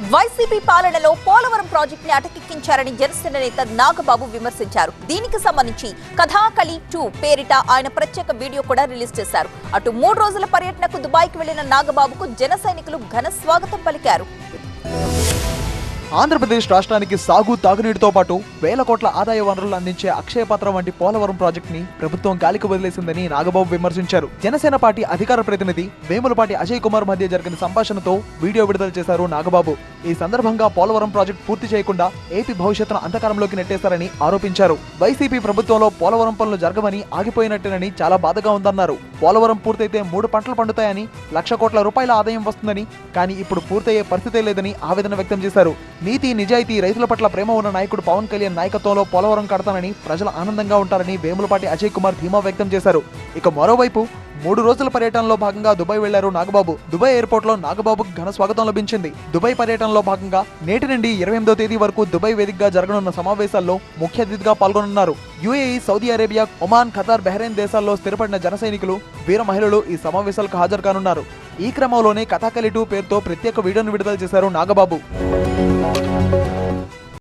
YCP పాలనలో Polavaram project ని అటకెక్కించారని జనసేన నేత నాగబాబు విమర్శించారు. దీనికి సంబంధించి కథాకళి 2 పేరిట ఆయన ప్రత్యేక వీడియో కూడా రిలీజ్ చేశారు. అటు 3 రోజుల పర్యటనకు దుబాయ్కి వెళ్లిన నాగబాబుకు జన సైనికులు ఘన స్వాగతం పలికారు. ఆంధ్రప్రదేశ్ రాష్ట్రానికి సాగు తాగునీటితో పాటు వేల కోట్ల ఆదాయ వనరులు అందించే అక్షయపాత్ర వంటి పోలవరం ప్రాజెక్ట్ ని ప్రభుత్వం గాలికి వదిలేసిందని నాగబాబు విమర్శించారు. జనసేన పార్టీ అధికార ప్రతినిధి వేములపాటి అజయ్ కుమార్ మధ్య జరిగిన సంభాషణతో వీడియో విడుదల చేశారు నాగబాబు. ఈ సందర్భంగా పోలవరం ప్రాజెక్టు పూర్తి చేయకుండా ఏపీ భవిష్యత్తును అంధకారంలోకి నెట్టేశారని ఆరోపించారు. వైసీపీ ప్రభుత్వంలో పోలవరం పనులు జరగవని ఆగిపోయినట్టేనని చాలా బాధగా ఉందన్నారు. పోలవరం పూర్తయితే 3 పంటలు పండుతాయని, 1,00,000 కోట్ల రూపాయల ఆదాయం వస్తుందని, కానీ ఇప్పుడు పూర్తయ్యే పరిస్థితే లేదని ఆవేదన వ్యక్తం చేశారు. నీతి నిజాయితీ రైతుల పట్ల ప్రేమ ఉన్న నాయకుడు పవన్ కళ్యాణ్ నాయకత్వంలో పోలవరం కడతానని ప్రజలు ఆనందంగా ఉంటారని వేములపాటి అజయ్ కుమార్ ధీమా వ్యక్తం చేశారు. ఇక మరోవైపు 3 రోజుల పర్యటనలో భాగంగా దుబాయ్ వెళ్లారు నాగబాబు. దుబాయ్ ఎయిర్పోర్ట్ లో నాగబాబుకు ఘన స్వాగతం లభించింది. దుబాయ్ పర్యటనలో భాగంగా నేటి నుండి 28వ తేదీ వరకు దుబాయ్ వేదికగా జరగనున్న సమావేశాల్లో ముఖ్య అతిథిగా పాల్గొనున్నారు. UAE, Saudi Arabia, Oman, Qatar, Bahrain దేశాల్లో స్థిరపడిన జన సైనికులు, వీర మహిళలు ఈ సమావేశాలకు హాజరు కానున్నారు. ఈ క్రమంలోనే కథాకళి 2 పేరుతో ప్రత్యేక వీడియోను విడుదల చేశారు నాగబాబు.